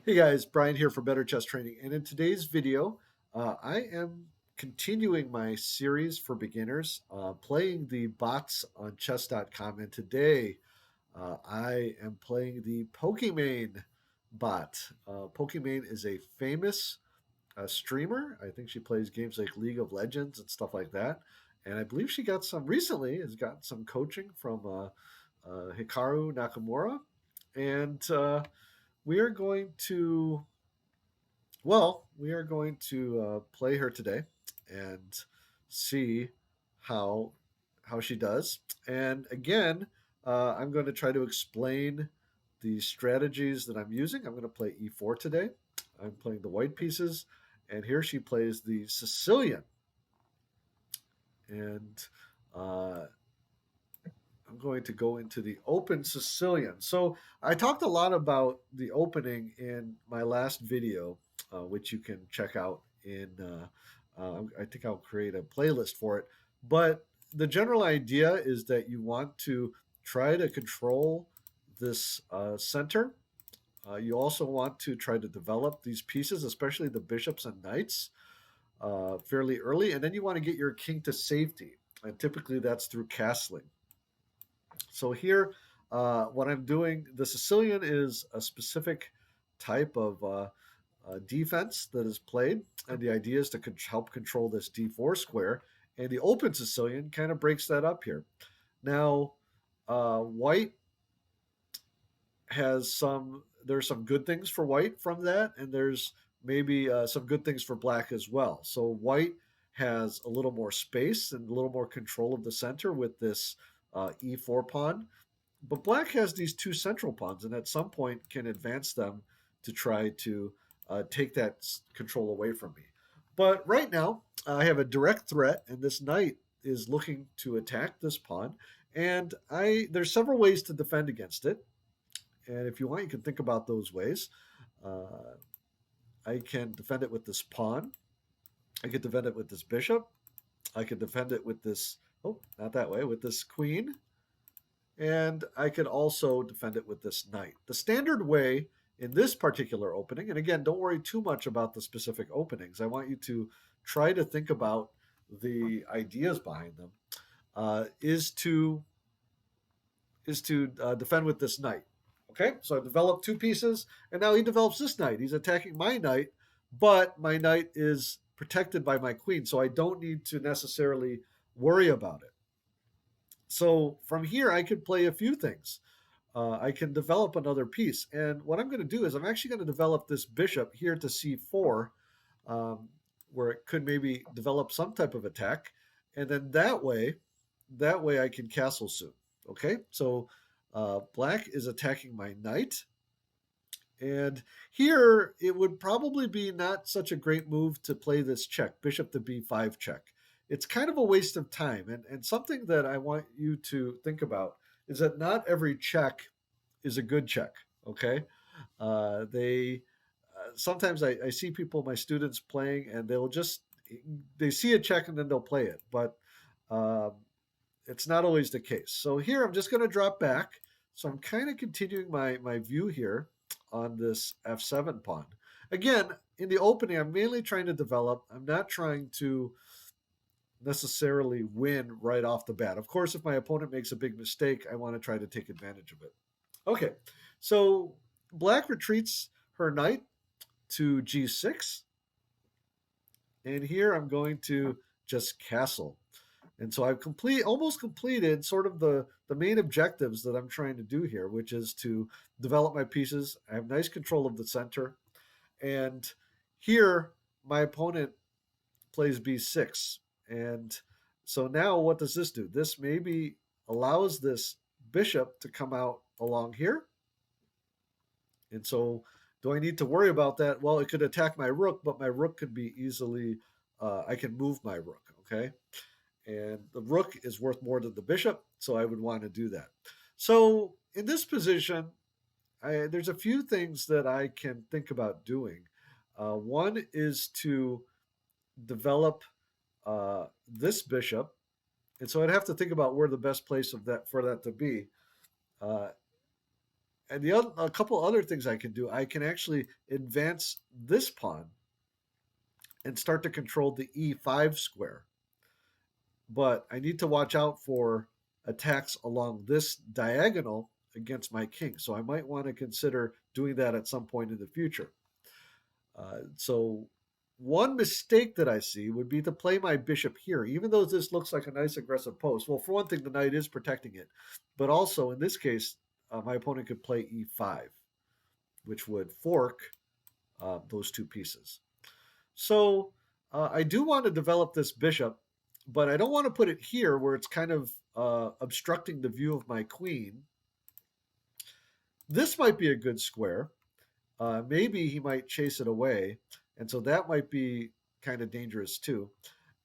Hey guys, Brian here for Better Chess Training. And in today's video, I am continuing my series for beginners, playing the bots on chess.com. And today, I am playing the Pokimane bot. Pokimane is a famous streamer. I think she plays games like League of Legends and stuff like that. And I believe she got some recently, has gotten some coaching from Hikaru Nakamura. And we are going to we are going to play her today and see how she does. And again, I'm going to try to explain the strategies that I'm using. I'm going to play e4 today. I'm playing the white pieces, and here she plays the Sicilian. And I'm going to go into the open Sicilian. So I talked a lot about the opening in my last video, which you can check out in. I think I'll create a playlist for it. But the general idea is that you want to try to control this center. You also want to try to develop these pieces, especially the bishops and knights, fairly early, and then you want to get your king to safety. And typically that's through castling. So here, what I'm doing, the Sicilian is a specific type of defense that is played, and the idea is to help control this d4 square. And the open Sicilian kind of breaks that up here. Now, white has there's some good things for white from that, and there's maybe some good things for black as well. So white has a little more space and a little more control of the center with this e4 pawn. But black has these two central pawns, and at some point can advance them to try to take that control away from me. But right now, I have a direct threat, and this knight is looking to attack this pawn. And there's several ways to defend against it. And if you want, you can think about those ways. Uh, I can defend it with this pawn. I could defend it with this bishop. I could defend it with this, oh, not that way, with this queen. And I could also defend it with this knight. The standard way in this particular opening, and again, don't worry too much about the specific openings. I want you to try to think about the ideas behind them. Is to defend with this knight. Okay, so I've developed two pieces, and now he develops this knight. He's attacking my knight, but my knight is protected by my queen, so I don't need to necessarily worry about it. So from here, I could play a few things. I can develop another piece. And what I'm going to do is I'm actually going to develop this bishop here to c4, um, where it could maybe develop some type of attack. And then that way I can castle soon. Okay, so black is attacking my knight. And here it would probably be not such a great move to play this check, bishop to b5 check. It's kind of a waste of time. And something that I want you to think about is that not every check is a good check. Okay. They Sometimes I see people, my students playing, and they see a check and then they'll play it. But um, it's not always the case. So here I'm just going to drop back. So I'm kind of continuing my view here on this f7 pawn. Again, in the opening, I'm mainly trying to develop. I'm not trying to necessarily win right off the bat. Of course, if my opponent makes a big mistake, I want to try to take advantage of it. Okay, so black retreats her knight to g6. And here I'm going to just castle. And so I've almost completed sort of the main objectives that I'm trying to do here, which is to develop my pieces. I have nice control of the center. And here my opponent plays b6. And so now what does this do? This maybe allows this bishop to come out along here. And so do I need to worry about that? Well, it could attack my rook, but my rook could be easily, I can move my rook, okay? And the rook is worth more than the bishop, so I would want to do that. So in this position, there's a few things that I can think about doing. One is to develop this bishop, and so I'd have to think about where the best place of that for that to be. Uh, And a couple other things I can do. I can actually advance this pawn and start to control the e5 square. But I need to watch out for attacks along this diagonal against my king. So I might want to consider doing that at some point in the future. So one mistake that I see would be to play my bishop here, even though this looks like a nice aggressive post. Well, for one thing, the knight is protecting it, but also in this case, my opponent could play e5, which would fork those two pieces. So I do want to develop this bishop, but I don't want to put it here where it's kind of obstructing the view of my queen. This might be a good square. Maybe he might chase it away, and so that might be kind of dangerous too.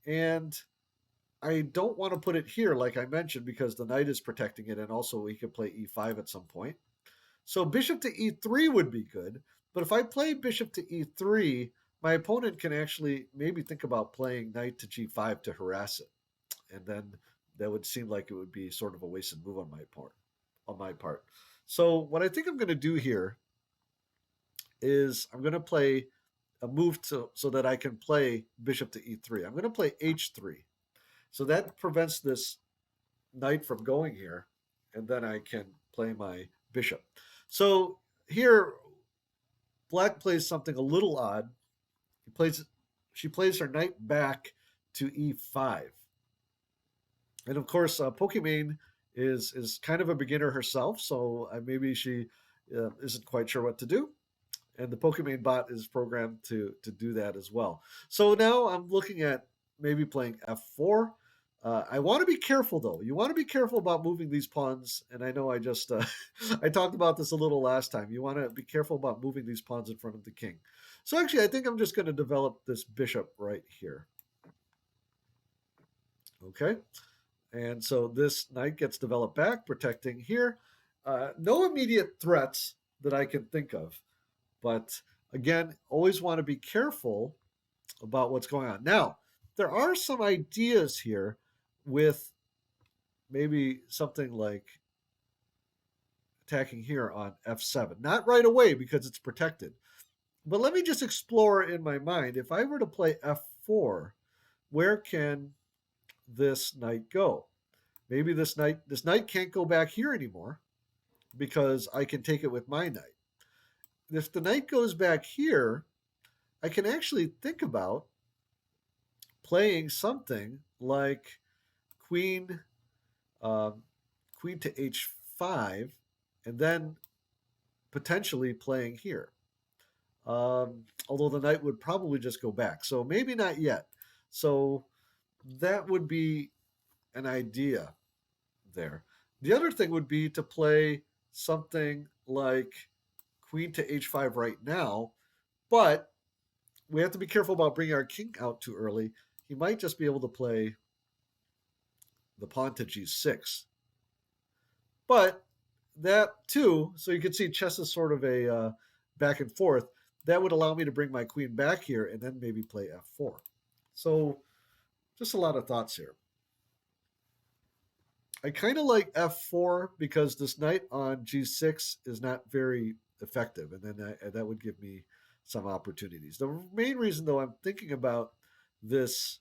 And I don't want to put it here, like I mentioned, because the knight is protecting it, and also he could play e5 at some point. So bishop to e3 would be good, but if I play bishop to e3, my opponent can actually maybe think about playing knight to g5 to harass it, and then that would seem like it would be sort of a wasted move on my part. So what I think I'm going to do here is I'm going to play a move so that I can play bishop to e3. I'm going to play h3. So that prevents this knight from going here, and then I can play my bishop. So here, black plays something a little odd. She plays her knight back to e5. And of course, Pokimane is kind of a beginner herself, so maybe she isn't quite sure what to do. And the Pokimane bot is programmed to do that as well. So now I'm looking at maybe playing f4. I want to be careful though. You want to be careful about moving these pawns. And I know I just I talked about this a little last time. You want to be careful about moving these pawns in front of the king. So actually, I think I'm just going to develop this bishop right here. Okay. And so this knight gets developed back, protecting here. No immediate threats that I can think of. But again, always want to be careful about what's going on. Now, there are some ideas here with maybe something like attacking here on f7. Not right away because it's protected. But let me just explore in my mind. If I were to play f4, where can this knight go? Maybe this knight can't go back here anymore because I can take it with my knight. If the knight goes back here, I can actually think about playing something like queen to h5, and then potentially playing here. Although the knight would probably just go back. So maybe not yet. So that would be an idea there. The other thing would be to play something like queen to h5 right now, but we have to be careful about bringing our king out too early. He might just be able to play the pawn to g6. But that too, so you can see chess is sort of a back and forth. That would allow me to bring my queen back here and then maybe play f4. So just a lot of thoughts here. I kind of like f4 because this knight on g6 is not very effective, and then that would give me some opportunities. The main reason, though, I'm thinking about this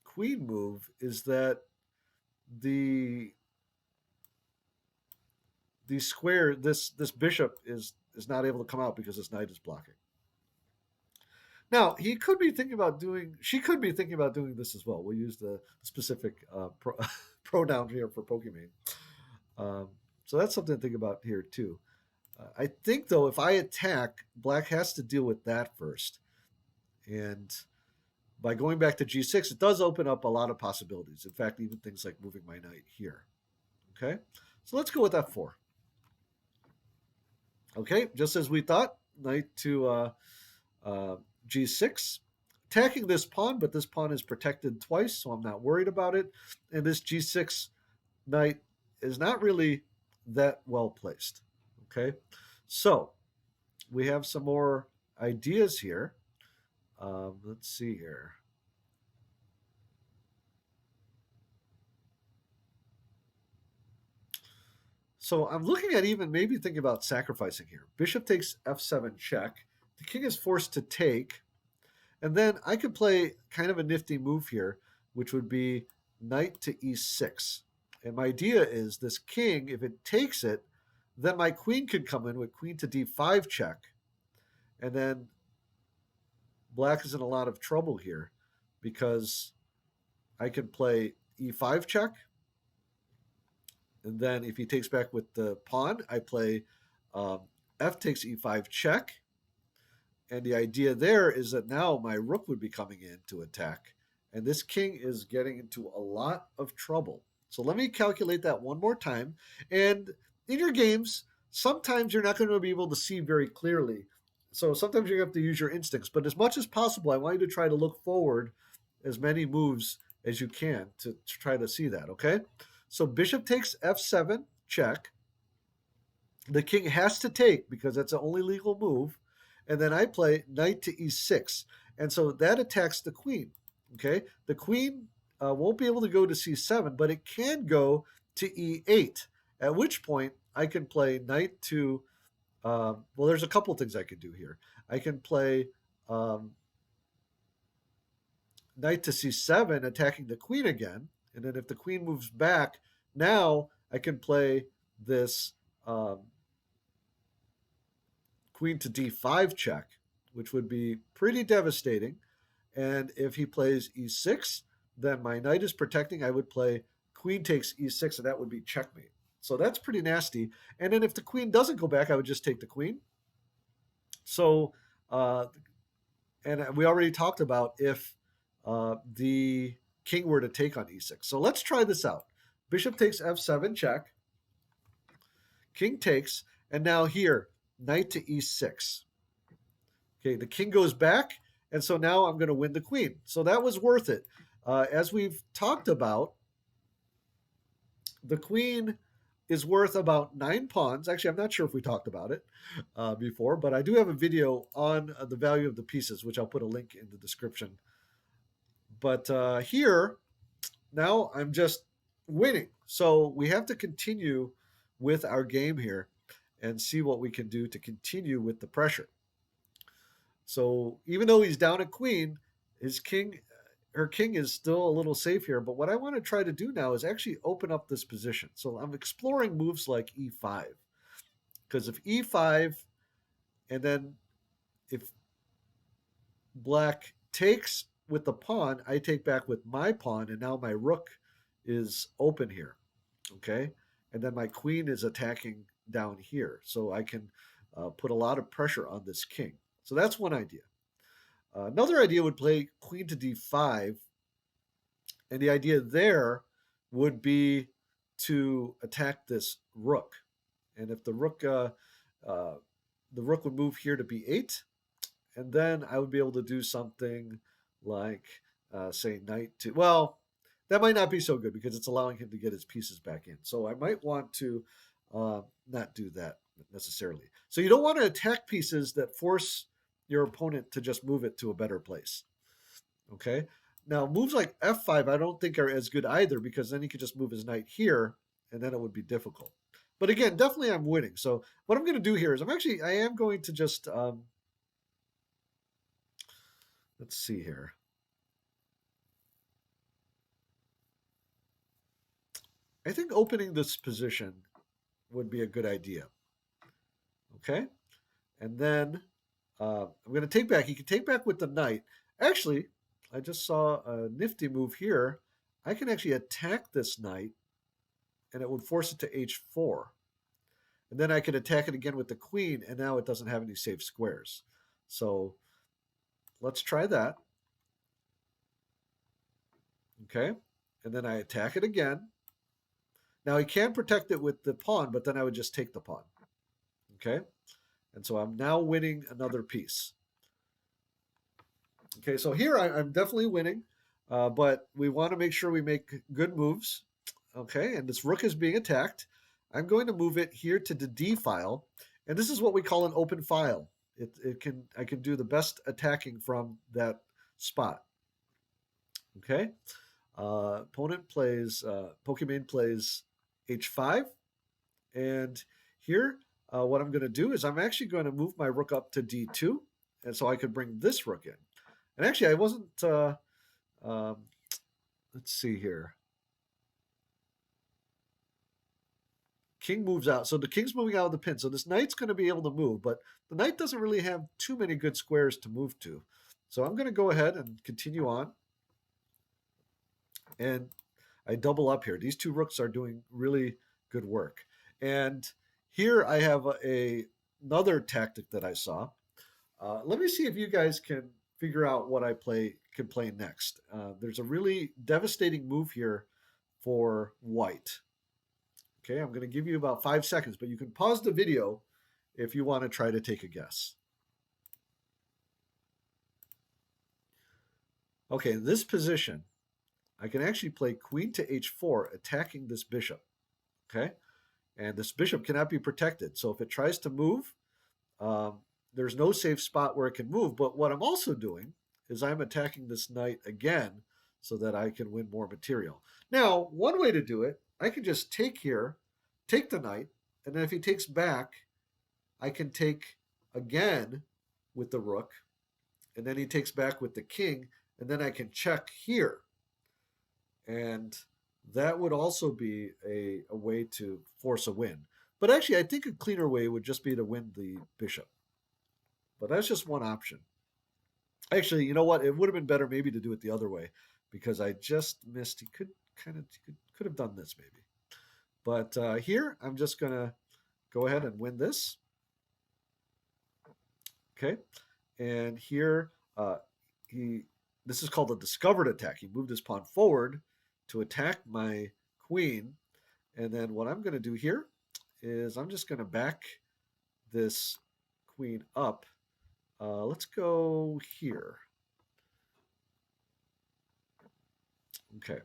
queen move is that the square, this bishop is not able to come out because this knight is blocking. Now, she could be thinking about doing this as well. We'll use the specific pronoun here for Pokimane. So that's something to think about here too. I think, though, if I attack, black has to deal with that first. And by going back to g6, it does open up a lot of possibilities. In fact, even things like moving my knight here. Okay, so let's go with f4. Okay, just as we thought, knight to g6. Attacking this pawn, but this pawn is protected twice, so I'm not worried about it. And this g6 knight is not really that well placed. Okay, so we have some more ideas here. Let's see here. So I'm looking at even maybe thinking about sacrificing here. Bishop takes f7 check. The king is forced to take. And then I could play kind of a nifty move here, which would be knight to e6. And my idea is this king, if it takes it, then my queen could come in with queen to d5 check. And then black is in a lot of trouble here because I can play e5 check. And then if he takes back with the pawn, I play f takes e5 check. And the idea there is that now my rook would be coming in to attack. And this king is getting into a lot of trouble. So let me calculate that one more time. And in your games, sometimes you're not going to be able to see very clearly. So sometimes you have to use your instincts. But as much as possible, I want you to try to look forward as many moves as you can to try to see that, okay? So bishop takes f7, check. The king has to take because that's the only legal move. And then I play knight to e6. And so that attacks the queen, okay? The queen won't be able to go to c7, but it can go to e8, at which point I can play knight to, well, there's a couple things I could do here. I can play knight to c7, attacking the queen again. And then if the queen moves back, now I can play this queen to d5 check, which would be pretty devastating. And if he plays e6, then my knight is protecting. I would play queen takes e6, and that would be checkmate. So that's pretty nasty. And then if the queen doesn't go back, I would just take the queen. So, and we already talked about if the king were to take on e6. So let's try this out. Bishop takes f7 check. King takes. And now here, knight to e6. Okay, the king goes back. And so now I'm going to win the queen. So that was worth it. As we've talked about, the queen is worth about 9 pawns. Actually, I'm not sure if we talked about it before, but I do have a video on the value of the pieces, which I'll put a link in the description. But here, now I'm just winning. So we have to continue with our game here and see what we can do to continue with the pressure. So even though he's down a queen, her king is still a little safe here. But what I want to try to do now is actually open up this position. So I'm exploring moves like e5. Because if e5, and then if black takes with the pawn, I take back with my pawn, and now my rook is open here. Okay? And then my queen is attacking down here. So I can put a lot of pressure on this king. So that's one idea. Another idea would play queen to d5. And the idea there would be to attack this rook. And if the rook would move here to b8, and then I would be able to do something like, say, knight to, well, that might not be so good because it's allowing him to get his pieces back in. So I might want to not do that necessarily. So you don't want to attack pieces that force your opponent to just move it to a better place. Okay? Now, moves like f5 I don't think are as good either because then he could just move his knight here, and then it would be difficult. But again, definitely I'm winning. So what I'm going to do here is I am going to just, let's see here. I think opening this position would be a good idea. Okay? And then I'm going to take back. He can take back with the knight. Actually, I just saw a nifty move here. I can actually attack this knight, and it would force it to h4. And then I could attack it again with the queen, and now it doesn't have any safe squares. So let's try that. Okay? And then I attack it again. Now he can protect it with the pawn, but then I would just take the pawn. Okay? And so I'm now winning another piece. Okay, so here I'm definitely winning, but we want to make sure we make good moves. Okay, and this rook is being attacked. I'm going to move it here to the d file, and this is what we call an open file. I can do the best attacking from that spot. Okay, opponent plays Pokimane plays h5. And here, what I'm going to do is I'm actually going to move my rook up to d2, and so I could bring this rook in. And actually, I wasn't. Um, let's see here. King moves out, so the king's moving out of the pin. So this knight's going to be able to move, but the knight doesn't really have too many good squares to move to. So I'm going to go ahead and continue on, and I double up here. These two rooks are doing really good work. And here I have another tactic that I saw. Let me see if you guys can figure out what I can play next. There's a really devastating move here for white. Okay, I'm going to give you about 5 seconds, but you can pause the video if you want to try to take a guess. Okay, in this position, I can actually play queen to h4, attacking this bishop. Okay, and this bishop cannot be protected. So if it tries to move, there's no safe spot where it can move. But what I'm also doing is I'm attacking this knight again so that I can win more material. Now, one way to do it, I can just take here, take the knight, and then if he takes back, I can take again with the rook, and then he takes back with the king, and then I can check here. And that would also be a way to force a win. But actually, I think a cleaner way would just be to win the bishop. But that's just one option. Actually, you know what? It would have been better maybe to do it the other way, because I just missed. He could have done this maybe. But here, I'm just going to go ahead and win this. Okay. And here, this is called a discovered attack. He moved his pawn forward to attack my queen. And then what I'm going to do here is I'm just going to back this queen up. Let's go here. Okay.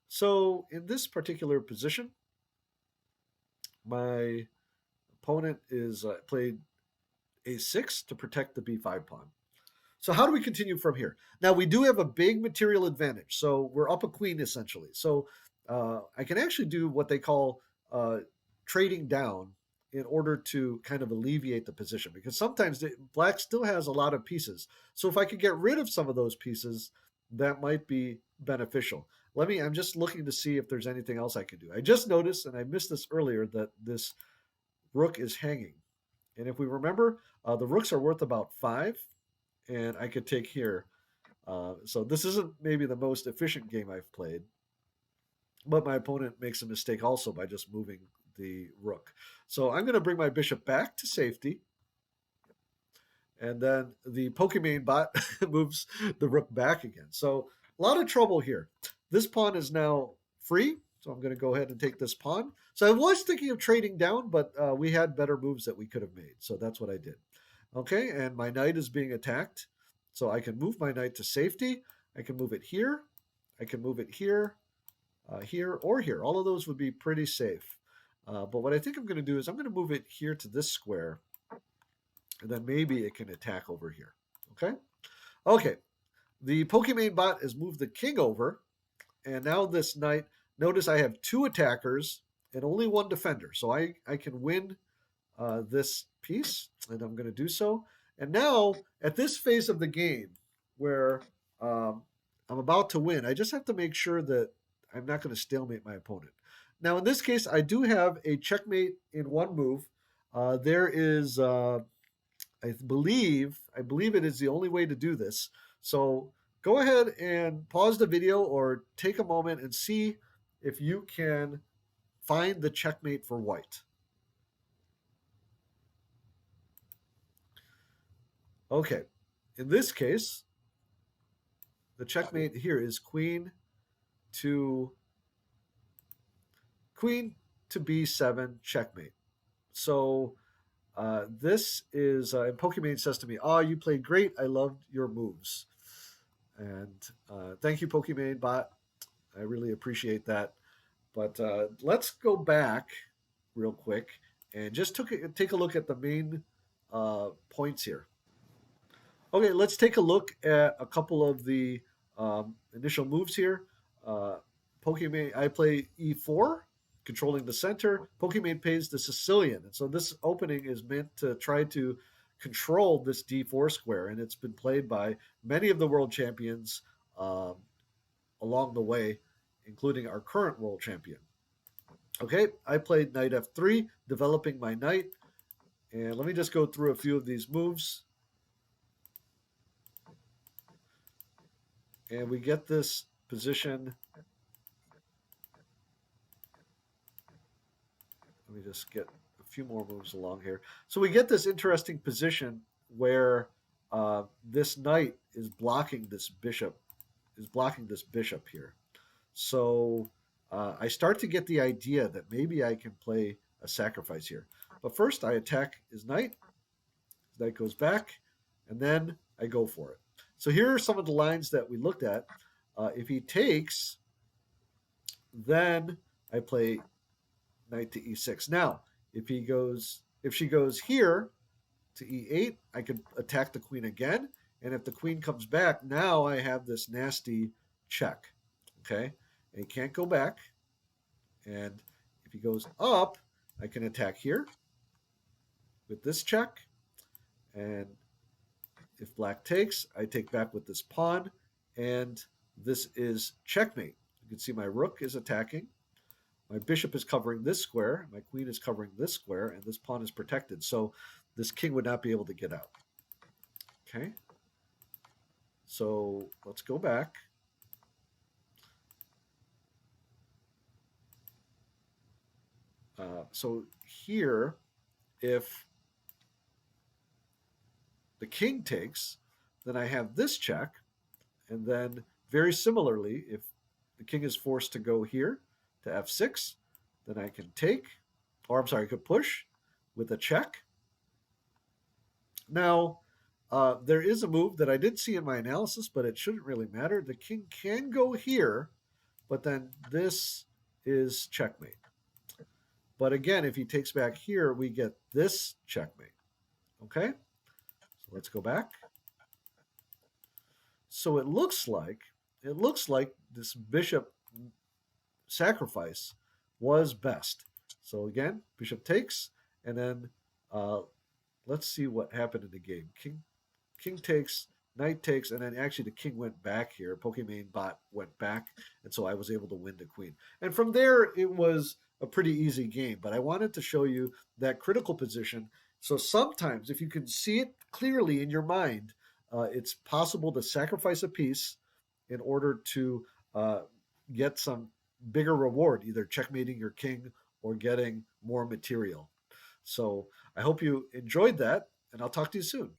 So in this particular position, my opponent is played a6 to protect the b5 pawn. So how do we continue from here? Now we do have a big material advantage. So we're up a queen essentially. So I can actually do what they call trading down in order to kind of alleviate the position, because sometimes black still has a lot of pieces. So if I could get rid of some of those pieces, that might be beneficial. I'm just looking to see if there's anything else I can do. I just noticed, and I missed this earlier, that this rook is hanging. And if we remember, the rooks are worth about 5, and I could take here. So this isn't maybe the most efficient game I've played, but my opponent makes a mistake also by just moving the rook. So I'm going to bring my bishop back to safety, and then the Pokimane Bot moves the rook back again. So a lot of trouble here. This pawn is now free, so I'm going to go ahead and take this pawn. So I was thinking of trading down, but we had better moves that we could have made, so that's what I did. Okay, and my knight is being attacked, so I can move my knight to safety. I can move it here. I can move it here, here, or here. All of those would be pretty safe. But what I think I'm going to do is I'm going to move it here to this square, and then maybe it can attack over here. Okay? Okay. The Pokimane Bot has moved the king over, and now this knight, notice I have 2 attackers and only 1 defender. So I can win this piece, and I'm going to do so. And now, at this phase of the game, where I'm about to win, I just have to make sure that I'm not going to stalemate my opponent. Now, in this case, I do have a checkmate in 1 move. There is, I believe it is the only way to do this. So go ahead and pause the video or take a moment and see if you can find the checkmate for white. Okay, in this case, the checkmate here is queen to b7 checkmate. So this is, and Pokimane says to me, "Oh, you played great. I loved your moves." And thank you, Pokimane Bot. I really appreciate that. But let's go back real quick and just take a look at the main points here. Okay, let's take a look at a couple of the initial moves here. Pokimane, I play e4. controlling the center. Pokimane pays the Sicilian. And so this opening is meant to try to control this d4 square, and it's been played by many of the world champions along the way, including our current world champion. Okay, I played knight f3, developing my knight. And let me just go through a few of these moves. And we get this position. Let me just get a few more moves along here. So we get this interesting position where this knight is blocking this bishop, here. So I start to get the idea that maybe I can play a sacrifice here. But first I attack his knight. His knight goes back, and then I go for it. So here are some of the lines that we looked at. If he takes, then I play knight to e6. Now, if she goes here to e8, I can attack the queen again. And if the queen comes back, now I have this nasty check. Okay, and he can't go back. And if he goes up, I can attack here with this check. And if black takes, I take back with this pawn. And this is checkmate. You can see my rook is attacking. My bishop is covering this square. My queen is covering this square. And this pawn is protected. So this king would not be able to get out. Okay. So let's go back. So here, if the king takes, then I have this check. And then very similarly, if the king is forced to go here to f6, then I can take, or I'm sorry, I could push with a check. Now, there is a move that I did see in my analysis, but it shouldn't really matter. The king can go here, but then this is checkmate. But again, if he takes back here, we get this checkmate. Okay? So let's go back. So it looks like this bishop sacrifice was best. So again, bishop takes, and then let's see what happened in the game. King takes, knight takes, and then actually the king went back here. Pokimane Bot went back, and so I was able to win the queen. And from there, it was a pretty easy game. But I wanted to show you that critical position. So sometimes, if you can see it clearly in your mind, it's possible to sacrifice a piece in order to get some bigger reward, either checkmating your king or getting more material. So I hope you enjoyed that, and I'll talk to you soon.